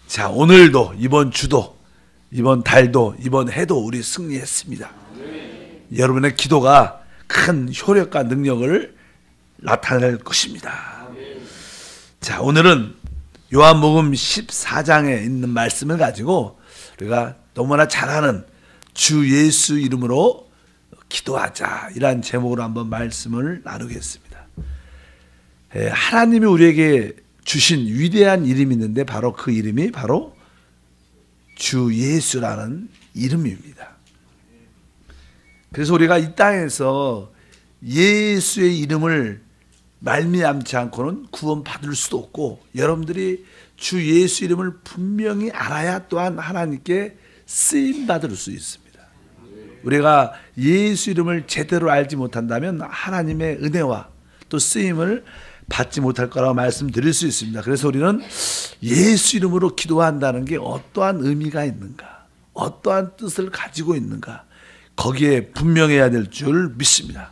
자, 오늘도, 이번 주도, 이번 달도, 이번 해도 우리 승리했습니다. 여러분의 기도가 큰 효력과 능력을 나타낼 것입니다. 자, 오늘은 요한복음 14장에 있는 말씀을 가지고 우리가 너무나 잘 아는 주 예수 이름으로 기도하자, 이러한 제목으로 한번 말씀을 나누겠습니다. 하나님이 우리에게 주신 위대한 이름이 있는데 바로 그 이름이 바로 주 예수라는 이름입니다. 그래서 우리가 이 땅에서 예수의 이름을 말미암지 않고는 구원받을 수도 없고, 여러분들이 주 예수 이름을 분명히 알아야 또한 하나님께 쓰임받을 수 있습니다. 우리가 예수 이름을 제대로 알지 못한다면 하나님의 은혜와 또 쓰임을 받지 못할 거라고 말씀드릴 수 있습니다. 그래서 우리는 예수 이름으로 기도한다는 게 어떠한 의미가 있는가, 어떠한 뜻을 가지고 있는가, 거기에 분명해야 될 줄 믿습니다.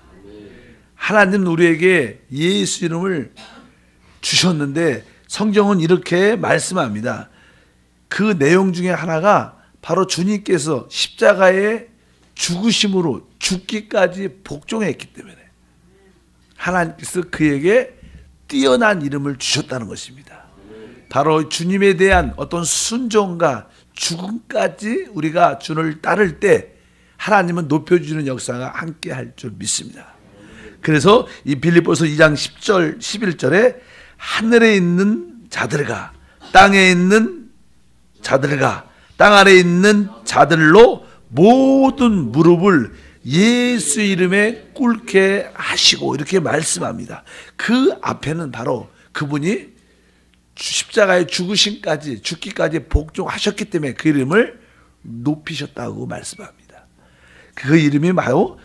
하나님은 우리에게 예수 이름을 주셨는데 성경은 이렇게 말씀합니다. 그 내용 중에 하나가 바로 주님께서 십자가에 죽으심으로 죽기까지 복종했기 때문에 하나님께서 그에게 뛰어난 이름을 주셨다는 것입니다. 바로 주님에 대한 어떤 순종과 죽음까지 우리가 주를 따를 때 하나님은 높여주는 역사가 함께 할 줄 믿습니다. 그래서 이 빌립보서 2장 10절 11절에 하늘에 있는 자들과 땅에 있는 자들과 땅 아래에 있는 자들로 모든 무릎을 예수 이름에 꿇게 하시고, 이렇게 말씀합니다. 그 앞에는 바로 그분이 십자가의 죽으심까지, 죽기까지 복종하셨기 때문에 그 이름을 높이셨다고 말씀합니다. 그 이름이 바로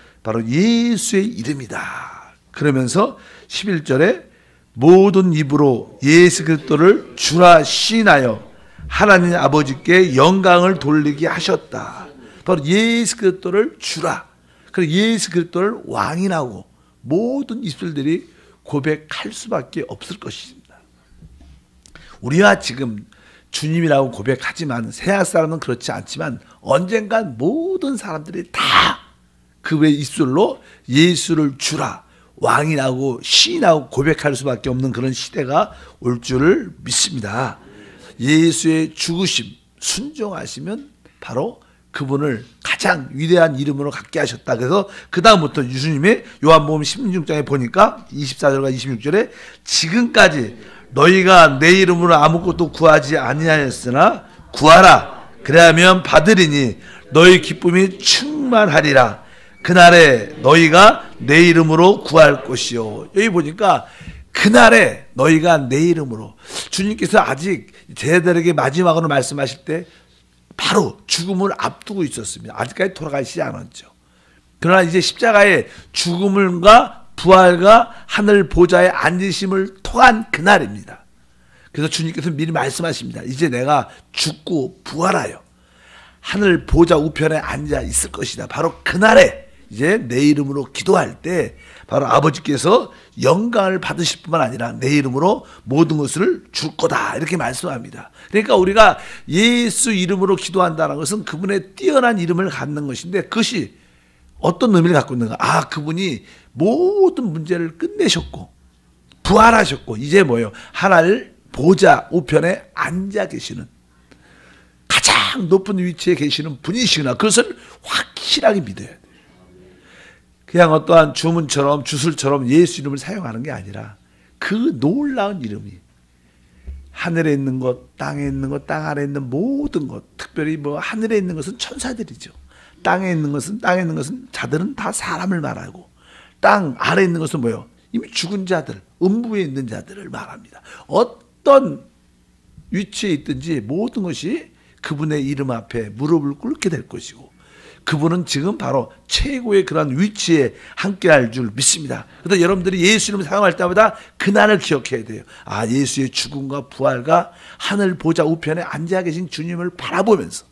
예수의 이름이다. 그러면서 11절에 모든 입으로 예수 그리스도를 주라 시인하여 하나님 아버지께 영광을 돌리게 하셨다. 바로 예수 그리스도를 주라. 그리고 예수 그리스도를 왕이라고 모든 입술들이 고백할 수밖에 없을 것입니다. 우리가 지금 주님이라고 고백하지만 세상 사람은 그렇지 않지만 언젠간 모든 사람들이 다 그 외 입술로 예수를 주라, 왕이라고 시인하고 고백할 수밖에 없는 그런 시대가 올 줄을 믿습니다. 예수의 죽으심, 순종하시면 바로 그분을 가장 위대한 이름으로 갖게 하셨다. 그래서 그 다음부터 예수님이 요한복음 16장에 보니까 24절과 26절에 지금까지 너희가 내 이름으로 아무것도 구하지 아니하였으나 구하라, 그래야면 받으리니 너희 기쁨이 충만하리라. 그날에 너희가 내 이름으로 구할 것이요. 여기 보니까 그날에 너희가 내 이름으로, 주님께서 아직 제자들에게 마지막으로 말씀하실 때 바로 죽음을 앞두고 있었습니다. 아직까지 돌아가시지 않았죠. 그러나 이제 십자가의 죽음과 부활과 하늘 보좌에 앉으심을 통한 그날입니다. 그래서 주님께서 미리 말씀하십니다. 이제 내가 죽고 부활하여 하늘 보좌 우편에 앉아 있을 것이다. 바로 그날에 이제 내 이름으로 기도할 때 바로 아버지께서 영광을 받으실 뿐만 아니라 내 이름으로 모든 것을 줄 거다, 이렇게 말씀합니다. 그러니까 우리가 예수 이름으로 기도한다는 것은 그분의 뛰어난 이름을 갖는 것인데, 그것이 어떤 의미를 갖고 있는가? 아, 그분이 모든 문제를 끝내셨고 부활하셨고 이제 뭐예요? 하늘 보좌 우편에 앉아 계시는 가장 높은 위치에 계시는 분이시구나. 그것을 확실하게 믿어야 돼요. 그냥 어떠한 주문처럼 주술처럼 예수 이름을 사용하는 게 아니라 그 놀라운 이름이 하늘에 있는 것, 땅에 있는 것, 땅 아래에 있는 모든 것, 특별히 하늘에 있는 것은 천사들이죠. 땅에 있는 것은 자들은 다 사람을 말하고, 땅 아래에 있는 것은 뭐예요? 이미 죽은 자들, 음부에 있는 자들을 말합니다. 어떤 위치에 있든지 모든 것이 그분의 이름 앞에 무릎을 꿇게 될 것이고, 그분은 지금 바로 최고의 그런 위치에 함께할 줄 믿습니다. 그래서 여러분들이 예수 이름을 사용할 때마다 그날을 기억해야 돼요. 아, 예수의 죽음과 부활과 하늘 보좌 우편에 앉아 계신 주님을 바라보면서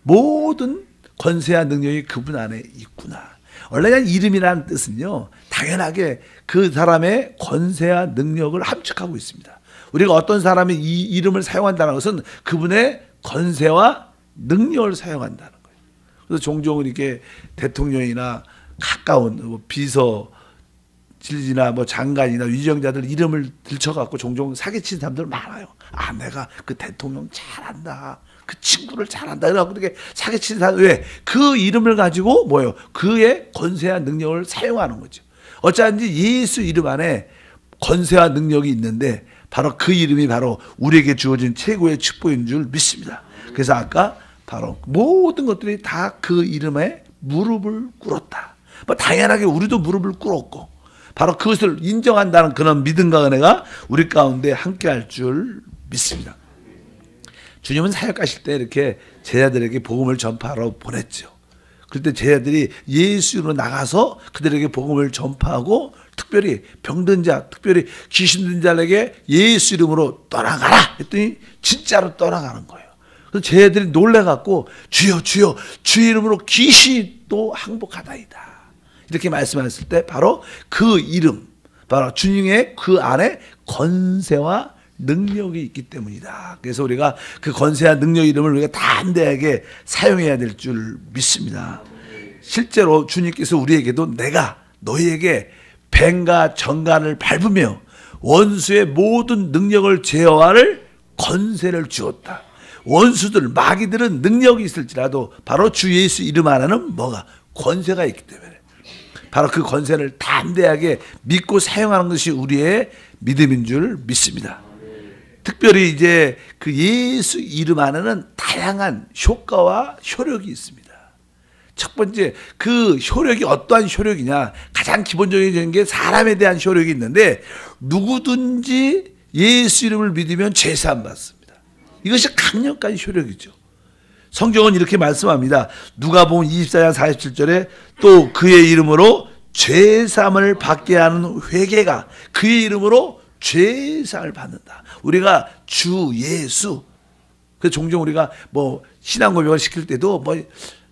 모든 권세와 능력이 그분 안에 있구나. 원래 이름이라는 뜻은요, 당연하게 그 사람의 권세와 능력을 함축하고 있습니다. 우리가 어떤 사람이 이 이름을 사용한다는 것은 그분의 권세와 능력을 사용한다는 거예요. 그래서 종종 이렇게 대통령이나 가까운 뭐 비서실이나 뭐 장관이나 위정자들 이름을 들쳐갖고 종종 사기친 사람들 많아요. 아, 내가 그 대통령 잘한다. 그 친구를 잘한다. 이러고 되게 사기친 사람, 왜? 그 이름을 가지고 뭐예요? 그의 권세와 능력을 사용하는 거죠. 어쩌든지 예수 이름 안에 권세와 능력이 있는데 바로 그 이름이 바로 우리에게 주어진 최고의 축복인 줄 믿습니다. 그래서 아까 바로 모든 것들이 다 그 이름에 무릎을 꿇었다. 뭐 당연하게 우리도 무릎을 꿇었고 바로 그것을 인정한다는 그런 믿음과 은혜가 우리 가운데 함께할 줄 믿습니다. 주님은 사역하실 때 이렇게 제자들에게 복음을 전파하러 보냈죠. 그때 제자들이 예수로 나가서 그들에게 복음을 전파하고 특별히 병든 자, 특별히 귀신 든 자에게 예수 이름으로 떠나가라 했더니 진짜로 떠나가는 거예요. 그래서 제자들이 놀래갖고 주여 주여 주의 이름으로 귀신이 또 항복하다이다 이렇게 말씀하셨을 때 바로 그 이름, 바로 주님의 그 안에 권세와 능력이 있기 때문이다. 그래서 우리가 그 권세와 능력 이름을 우리가 담대하게 사용해야 될 줄 믿습니다. 실제로 주님께서 우리에게도 내가 너희에게 뱀과 정간을 밟으며 원수의 모든 능력을 제어할 권세를 주었다. 원수들, 마귀들은 능력이 있을지라도 바로 주 예수 이름 하나는 뭐가? 권세가 있기 때문에 바로 그 권세를 담대하게 믿고 사용하는 것이 우리의 믿음인 줄 믿습니다. 특별히 이제 그 예수 이름 안에는 다양한 효과와 효력이 있습니다. 첫 번째, 그 효력이 어떠한 효력이냐? 가장 기본적인 게 사람에 대한 효력이 있는데 누구든지 예수 이름을 믿으면 죄사함 받습니다. 이것이 강력한 효력이죠. 성경은 이렇게 말씀합니다. 누가복음 24장 47절에 또 그의 이름으로 죄사함을 받게 하는 회개가 그의 이름으로 죄사함을 받는다. 우리가 주 예수. 그래서 종종 우리가 뭐 신앙 고백을 시킬 때도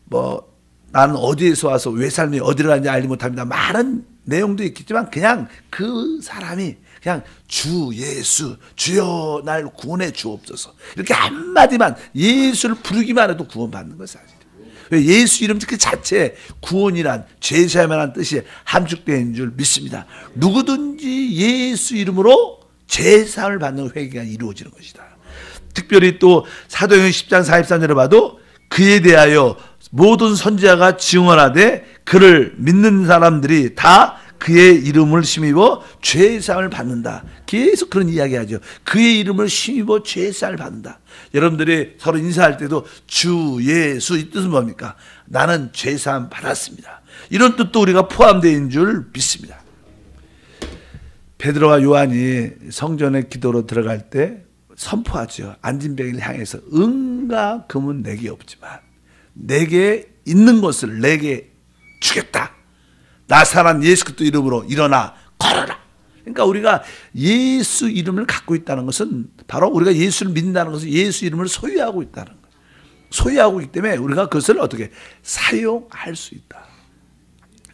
뭐 나는 어디에서 와서 왜 삶이 어디로 가는지 알지 못합니다. 많은 내용도 있겠지만 그냥 그 사람이 그냥 주 예수, 주여 날 구원해 주옵소서. 이렇게 한마디만 예수를 부르기만 해도 구원받는 것이 사실이에요. 예수 이름 그 자체 구원이란 죄사함이라는 뜻이 함축되어 있는 줄 믿습니다. 누구든지 예수 이름으로 죄사함을 받는 회개가 이루어지는 것이다. 특별히 또 사도행전 10장 43절에 봐도 그에 대하여 모든 선지자가 증언하되 그를 믿는 사람들이 다 그의 이름을 힘입어 죄사함을 받는다. 계속 그런 이야기하죠. 그의 이름을 힘입어 죄사함을 받는다. 여러분들이 서로 인사할 때도 주 예수 이 뜻은 뭡니까? 나는 죄사함 받았습니다. 이런 뜻도 우리가 포함되어 있는 줄 믿습니다. 베드로와 요한이 성전에 기도로 들어갈 때 선포하죠. 안진뱅이를 향해서 은과 금은 내게 없지만 내게 있는 것을 내게 주겠다. 나사란 예수 그리스도 이름으로 일어나 걸어라. 그러니까 우리가 예수 이름을 갖고 있다는 것은 바로 우리가 예수를 믿는다는 것은 예수 이름을 소유하고 있다는 거예요. 소유하고 있기 때문에 우리가 그것을 어떻게 사용할 수 있다.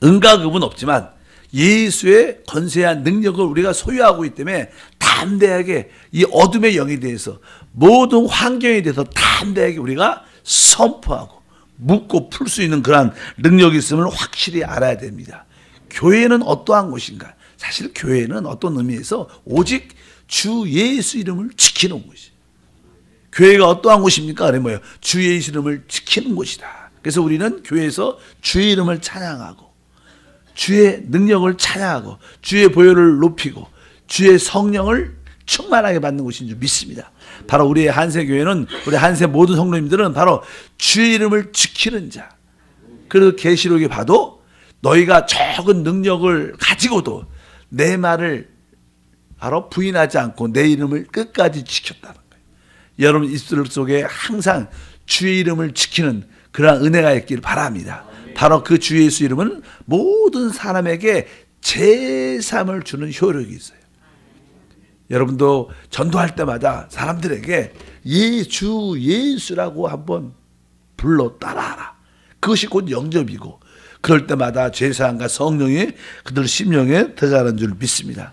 은과 금은 없지만 예수의 권세와 능력을 우리가 소유하고 있기 때문에 담대하게 이 어둠의 영에 대해서 모든 환경에 대해서 담대하게 우리가 선포하고 묻고 풀 수 있는 그러한 능력이 있음을 확실히 알아야 됩니다. 교회는 어떠한 곳인가? 사실 교회는 어떤 의미에서 오직 주 예수 이름을 지키는 곳이에요. 교회가 어떠한 곳입니까? 그래 뭐예요? 주 예수 이름을 지키는 곳이다. 그래서 우리는 교회에서 주의 이름을 찬양하고 주의 능력을 찬양하고 주의 보혈을 높이고 주의 성령을 충만하게 받는 곳인 줄 믿습니다. 바로 우리의 한세교회는 우리 한세 모든 성도님들은 바로 주의 이름을 지키는 자. 그래서 계시록에 봐도 너희가 적은 능력을 가지고도 내 말을 바로 부인하지 않고 내 이름을 끝까지 지켰다는 거예요. 여러분 입술 속에 항상 주의 이름을 지키는 그러한 은혜가 있기를 바랍니다. 바로 그 주 예수 이름은 모든 사람에게 제삼을 주는 효력이 있어요. 여러분도 전도할 때마다 사람들에게 주 예수라고 한번 불러 따라하라. 그것이 곧 영접이고 그럴 때마다 제사함과 성령이 그들 심령에 들어가는 줄 믿습니다.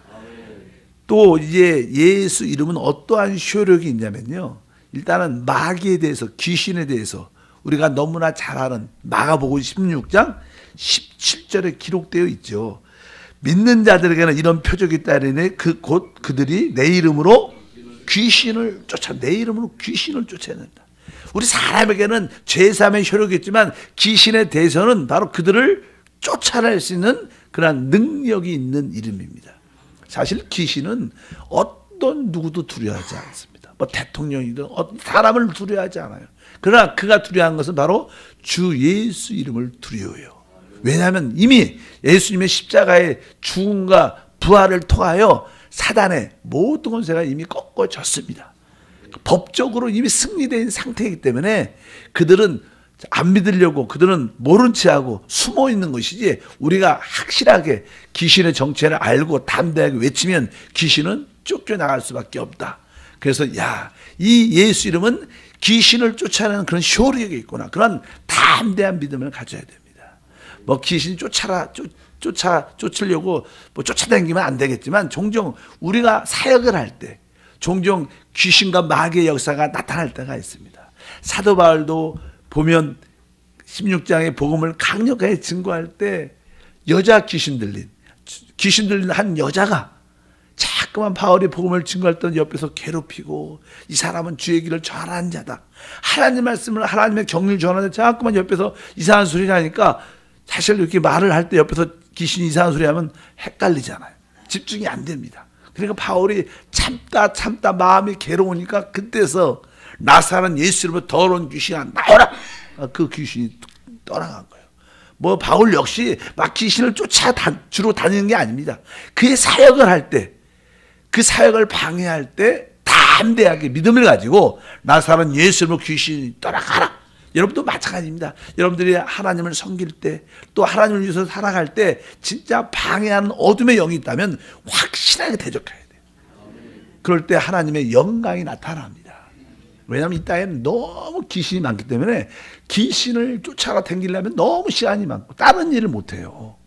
또 이제 예수 이름은 어떠한 효력이 있냐면요. 일단은 마귀에 대해서, 귀신에 대해서 우리가 너무나 잘 아는 마가복음 16장 17절에 기록되어 있죠. 믿는 자들에게는 이런 표적이 있다니 곧 그들이 내 이름으로 귀신을 쫓아낸다. 우리 사람에게는 죄사함의 효력이 있지만 귀신에 대해서는 바로 그들을 쫓아낼 수 있는 그런 능력이 있는 이름입니다. 사실 귀신은 어떤 누구도 두려워하지 않습니다. 뭐 대통령이든 어떤 사람을 두려워하지 않아요. 그러나 그가 두려워한 것은 바로 주 예수 이름을 두려워해요. 왜냐하면 이미 예수님의 십자가의 죽음과 부활을 통하여 사단의 모든 권세가 이미 꺾어졌습니다. 법적으로 이미 승리된 상태이기 때문에 그들은 안 믿으려고, 그들은 모른 체하고 숨어 있는 것이지, 우리가 확실하게 귀신의 정체를 알고 담대하게 외치면 귀신은 쫓겨나갈 수밖에 없다. 그래서 이 예수 이름은 귀신을 쫓아내는 그런 효력이 있구나, 그런 담대한 믿음을 가져야 됩니다. 뭐 귀신 쫓으려고 뭐 쫓아다니면 안 되겠지만, 종종 우리가 사역을 할 때 종종 귀신과 마귀의 역사가 나타날 때가 있습니다. 사도 바울도 보면 16장의 복음을 강력하게 증거할 때 여자 귀신 들린 한 여자가 자꾸만 바울이 복음을 증거할 때 옆에서 괴롭히고, 이 사람은 주의 길을 전하는 자다, 하나님 말씀을, 하나님의 경륜을 전하는데 자꾸만 옆에서 이상한 소리를 하니까, 사실 이렇게 말을 할 때 옆에서 귀신이 이상한 소리 하면 헷갈리잖아요. 집중이 안 됩니다. 그러니까 바울이 참다 마음이 괴로우니까 그때서 나사렛 예수 이름으로 더러운 귀신아 나오라, 그 귀신이 떠나간 거예요. 뭐 바울 역시 막 귀신을 주로 다니는 게 아닙니다. 그의 사역을 할 때, 그 사역을 방해할 때 담대하게 믿음을 가지고 나사렛 예수 이름으로 귀신이 떠나가라. 여러분도 마찬가지입니다. 여러분들이 하나님을 섬길 때, 또 하나님을 위해서 살아갈 때 진짜 방해하는 어둠의 영이 있다면 확실하게 대적해야 돼요. 그럴 때 하나님의 영광이 나타납니다. 왜냐하면 이 땅에는 너무 귀신이 많기 때문에 귀신을 쫓아가 다니려면 너무 시간이 많고 다른 일을 못해요.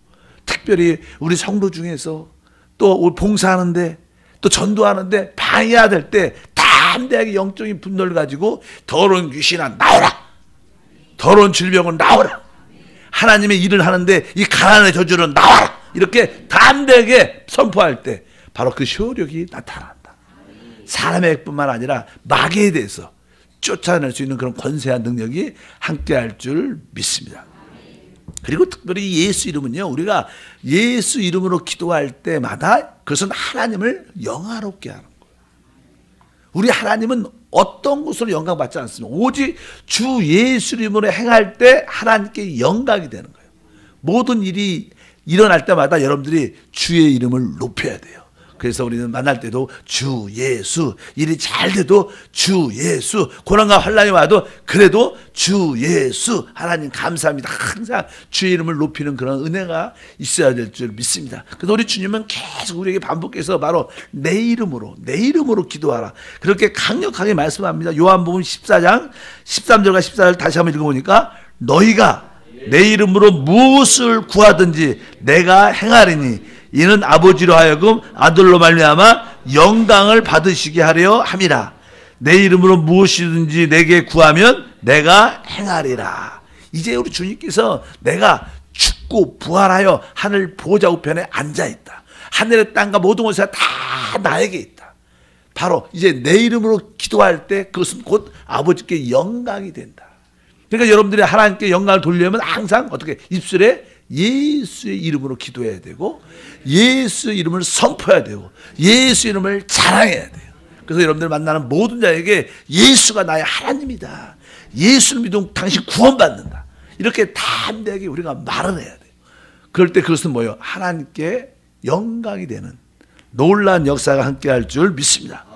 특별히 우리 성도 중에서 또 봉사하는데, 또 전도하는데 방해해야 될 때 담대하게 영적인 분노를 가지고 더러운 귀신아 나오라, 더러운 질병은 나오라, 하나님의 일을 하는데 이 가난의 저주는 나와라, 이렇게 담대하게 선포할 때 바로 그 효력이 나타난다. 사람의 뿐만 아니라 마귀에 대해서 쫓아낼 수 있는 그런 권세와 능력이 함께할 줄 믿습니다. 그리고 특별히 예수 이름은요, 우리가 예수 이름으로 기도할 때마다 그것은 하나님을 영화롭게 하는 거예요. 우리 하나님은 어떤 것으로 영광받지 않습니다. 오직 주 예수 이름으로 행할 때 하나님께 영광이 되는 거예요. 모든 일이 일어날 때마다 여러분들이 주의 이름을 높여야 돼요. 그래서 우리는 만날 때도 주 예수, 일이 잘 돼도 주 예수, 고난과 환난이 와도 그래도 주 예수, 하나님 감사합니다. 항상 주의 이름을 높이는 그런 은혜가 있어야 될 줄 믿습니다. 그래서 우리 주님은 계속 우리에게 반복해서 바로 내 이름으로 기도하라, 그렇게 강력하게 말씀합니다. 요한복음 14장 13절과 14절 다시 한번 읽어보니까, 너희가 내 이름으로 무엇을 구하든지 내가 행하리니 이는 아버지로 하여금 아들로 말미암아 영광을 받으시게 하려 함이라. 내 이름으로 무엇이든지 내게 구하면 내가 행하리라. 이제 우리 주님께서 내가 죽고 부활하여 하늘 보좌 우편에 앉아있다, 하늘의 땅과 모든 것이 다 나에게 있다. 바로 이제 내 이름으로 기도할 때 그것은 곧 아버지께 영광이 된다. 그러니까 여러분들이 하나님께 영광을 돌리려면 항상 어떻게 입술에 예수의 이름으로 기도해야 되고, 예수의 이름을 선포해야 되고, 예수 이름을 자랑해야 돼요. 그래서 여러분들 만나는 모든 자에게 예수가 나의 하나님이다, 예수를 믿으면 당신 구원받는다, 이렇게 담대하게 우리가 말을 해야 돼요. 그럴 때 그것은 뭐예요? 하나님께 영광이 되는 놀라운 역사가 함께할 줄 믿습니다.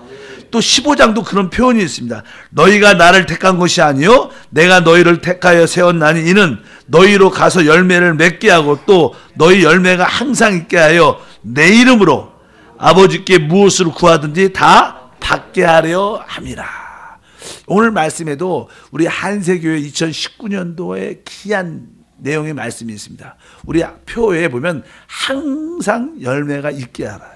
또 15장도 그런 표현이 있습니다. 너희가 나를 택한 것이 아니요 내가 너희를 택하여 세웠나니 이는 너희로 가서 열매를 맺게 하고 또 너희 열매가 항상 있게 하여 내 이름으로 아버지께 무엇을 구하든지 다 받게 하려 함이라. 오늘 말씀에도 우리 한세교회 2019년도에 귀한 내용의 말씀이 있습니다. 우리 표에 보면 항상 열매가 있게 하라요.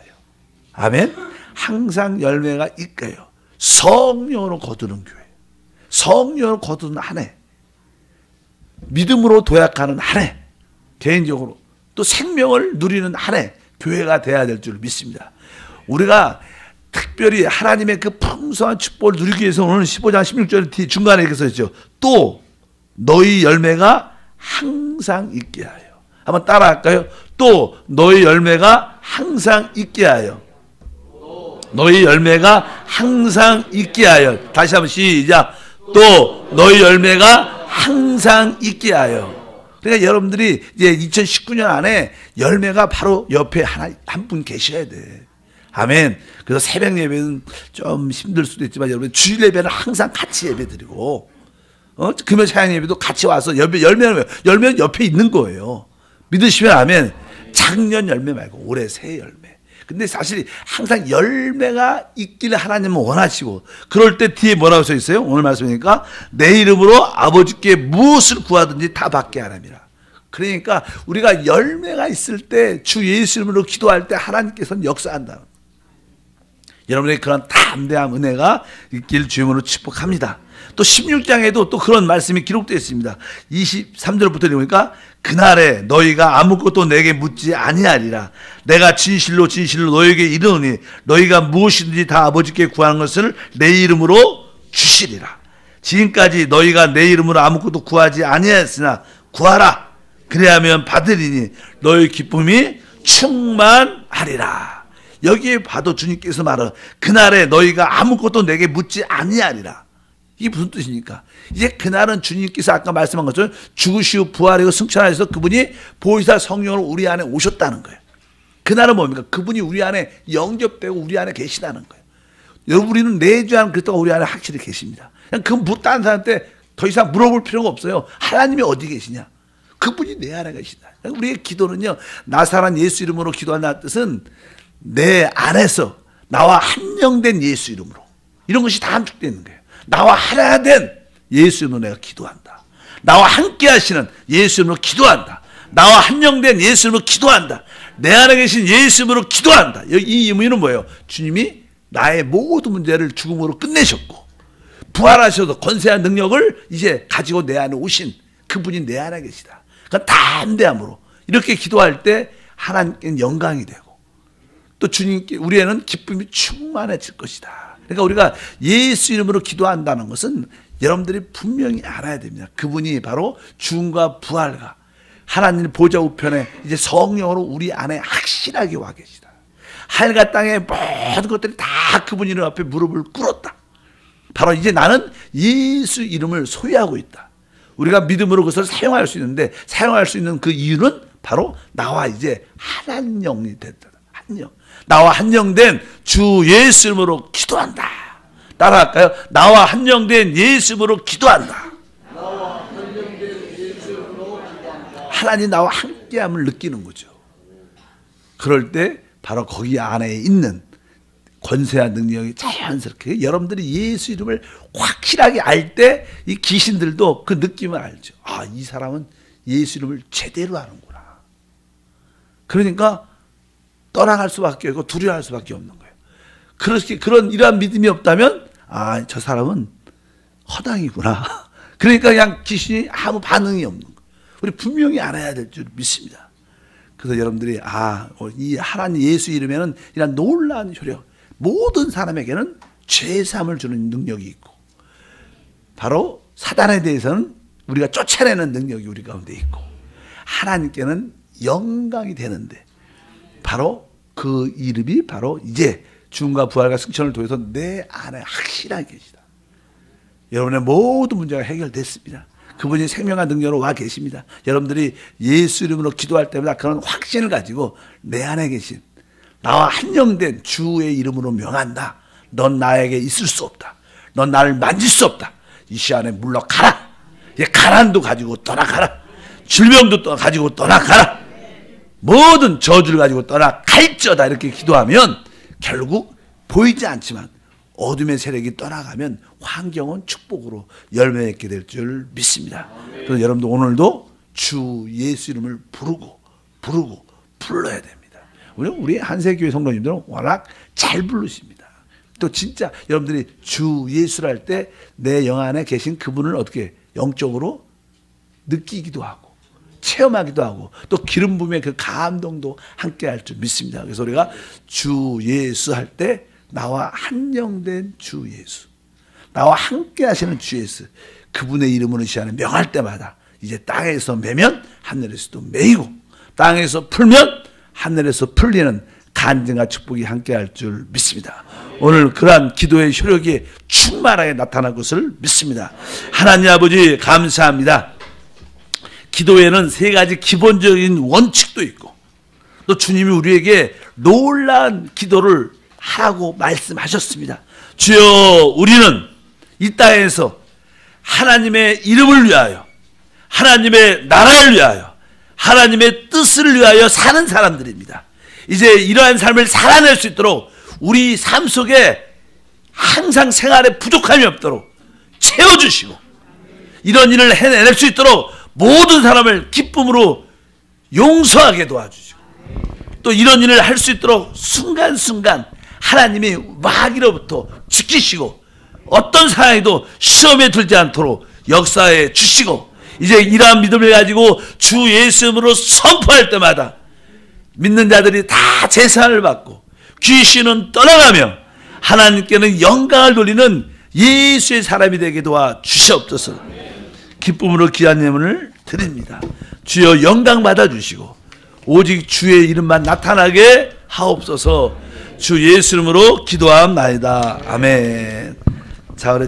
아멘. 항상 열매가 있게요. 성령으로 거두는 교회, 성령으로 거두는 한 해, 믿음으로 도약하는 한 해, 개인적으로 또 생명을 누리는 한 해 교회가 돼야 될 줄 믿습니다. 우리가 특별히 하나님의 그 풍성한 축복을 누리기 위해서 오늘 15장 16절 중간에 이렇게 써있죠. 또 너희 열매가 항상 있게 하여. 한번 따라 할까요? 또 너희 열매가 항상 있게 하여. 너희 열매가 항상 있게 하여. 다시 한번 시작. 또 너희 열매가 항상 있게 하여. 그러니까 여러분들이 이제 2019년 안에 열매가 바로 옆에 한 분 계셔야 돼. 아멘. 그래서 새벽 예배는 좀 힘들 수도 있지만 여러분 주일 예배는 항상 같이 예배 드리고, 금요 사양 예배도 같이 와서 열매는 옆에 있는 거예요. 믿으시면 아멘. 작년 열매 말고 올해 새 열매. 근데 사실 항상 열매가 있기를 하나님은 원하시고, 그럴 때 뒤에 뭐라고 써 있어요? 오늘 말씀이니까 내 이름으로 아버지께 무엇을 구하든지 다 받게 하랍니다. 그러니까 우리가 열매가 있을 때 주 예수 이름으로 기도할 때 하나님께서는 역사한다. 여러분의 그런 담대한 은혜가 있길 주님으로 축복합니다. 또 16장에도 또 그런 말씀이 기록되어 있습니다. 23절부터 보니까 그날에 너희가 아무것도 내게 묻지 아니하리라. 내가 진실로 진실로 너희에게 이르노니 너희가 무엇이든지 다 아버지께 구하는 것을 내 이름으로 주시리라. 지금까지 너희가 내 이름으로 아무것도 구하지 아니하였으나 구하라. 그래야면 받으리니 너희 기쁨이 충만하리라. 여기에 봐도 주님께서 말하는 그날에 너희가 아무것도 내게 묻지 아니하리라. 이게 무슨 뜻입니까? 이제 그날은 주님께서 아까 말씀한 것처럼 죽으시고 부활하고 승천하셔서 그분이 보혜사 성령으로 우리 안에 오셨다는 거예요. 그날은 뭡니까? 그분이 우리 안에 영접되고 우리 안에 계시다는 거예요. 여러분, 우리는 내주한 그리스도가 우리 안에 확실히 계십니다. 그냥 다른 사람한테 더 이상 물어볼 필요가 없어요. 하나님이 어디 계시냐? 그분이 내 안에 계시다. 우리의 기도는요, 나사란 예수 이름으로 기도한다는 뜻은 내 안에서 나와 한영된 예수 이름으로, 이런 것이 다 함축되어 있는 거예요. 나와 하나 된 예수 이름으로 내가 기도한다. 나와 함께 하시는 예수 이름으로 기도한다. 나와 한영된 예수 이름으로 기도한다. 내 안에 계신 예수 이름으로 기도한다. 이 의미는 뭐예요? 주님이 나의 모든 문제를 죽음으로 끝내셨고 부활하셔서 권세한 능력을 이제 가지고 내 안에 오신 그분이 내 안에 계시다. 그러니까 담대함으로 이렇게 기도할 때 하나님께는 영광이 되고 또 주님께 우리에는 기쁨이 충만해질 것이다. 그러니까 우리가 예수 이름으로 기도한다는 것은 여러분들이 분명히 알아야 됩니다. 그분이 바로 죽음과 부활과 하나님 보좌 우편에 이제 성령으로 우리 안에 확실하게 와 계시다. 하늘과 땅의 모든 것들이 다 그분 이름 앞에 무릎을 꿇었다. 바로 이제 나는 예수 이름을 소유하고 있다. 우리가 믿음으로 그것을 사용할 수 있는데 사용할 수 있는 그 이유는 바로 나와 이제 한 영이 됐다. 한 영. 나와 한영된 주 예수 이름으로 기도한다. 따라할까요? 나와 한영된 예수 이름으로 기도한다. 하나님 나와 함께함을 느끼는 거죠. 그럴 때 바로 거기 안에 있는 권세와 능력이 자연스럽게 여러분들이 예수 이름을 확실하게 알 때 이 귀신들도 그 느낌을 알죠. 아, 이 사람은 예수 이름을 제대로 아는구나. 그러니까 떠나갈 수밖에 없고 두려워할 수밖에 없는 거예요. 그런 이러한 믿음이 없다면 아, 저 사람은 허당이구나. 그러니까 그냥 귀신이 아무 반응이 없는 거예요. 우리 분명히 알아야 될 줄 믿습니다. 그래서 여러분들이 이 하나님 예수 이름에는 이런 놀라운 효력, 모든 사람에게는 죄사함을 주는 능력이 있고 바로 사단에 대해서는 우리가 쫓아내는 능력이 우리 가운데 있고 하나님께는 영광이 되는데 바로 그 이름이 바로 이제 죽음과 부활과 승천을 통해서 내 안에 확실하게 계시다. 여러분의 모든 문제가 해결됐습니다. 그분이 생명과 능력으로 와 계십니다. 여러분들이 예수 이름으로 기도할 때마다 그런 확신을 가지고 내 안에 계신 나와 한영된 주의 이름으로 명한다. 넌 나에게 있을 수 없다. 넌 나를 만질 수 없다. 이 시간에 물러가라. 가난도 가지고 떠나가라. 질병도 가지고 떠나가라. 모든 저주를 가지고 떠나갈지어다. 이렇게 기도하면 결국 보이지 않지만 어둠의 세력이 떠나가면 환경은 축복으로 열매 맺게 될 줄 믿습니다. 그래서 여러분도 오늘도 주 예수 이름을 부르고 불러야 됩니다. 우리 한세교회 성도님들은 워낙 잘 부르십니다. 또 진짜 여러분들이 주 예수를 할 때 내 영 안에 계신 그분을 어떻게 영적으로 느끼기도 하고 체험하기도 하고 또 기름 부음의 그 감동도 함께 할 줄 믿습니다. 그래서 우리가 주 예수 할 때 나와 한영된 주 예수, 나와 함께 하시는 주 예수, 그분의 이름으로 시하는 명할 때마다 이제 땅에서 매면 하늘에서도 매이고 땅에서 풀면 하늘에서 풀리는 간증과 축복이 함께 할 줄 믿습니다. 오늘 그러한 기도의 효력이 충만하게 나타날 것을 믿습니다. 하나님 아버지 감사합니다. 기도에는 세 가지 기본적인 원칙도 있고 또 주님이 우리에게 놀라운 기도를 하라고 말씀하셨습니다. 주여, 우리는 이 땅에서 하나님의 이름을 위하여, 하나님의 나라를 위하여, 하나님의 뜻을 위하여 사는 사람들입니다. 이제 이러한 삶을 살아낼 수 있도록 우리 삶 속에 항상 생활에 부족함이 없도록 채워주시고 이런 일을 해낼 수 있도록 모든 사람을 기쁨으로 용서하게 도와주시고 또 이런 일을 할 수 있도록 순간순간 하나님이 마귀로부터 지키시고 어떤 상황에도 시험에 들지 않도록 역사해 주시고 이제 이러한 믿음을 가지고 주 예수 이름으로 선포할 때마다 믿는 자들이 다 제사를 받고 귀신은 떠나가며 하나님께는 영광을 돌리는 예수의 사람이 되게 도와 주시옵소서. 기쁨으로 귀한 예물을 드립니다. 주여, 영광 받아주시고 오직 주의 이름만 나타나게 하옵소서. 주 예수 이름으로 기도하옵나이다. 아멘. 자,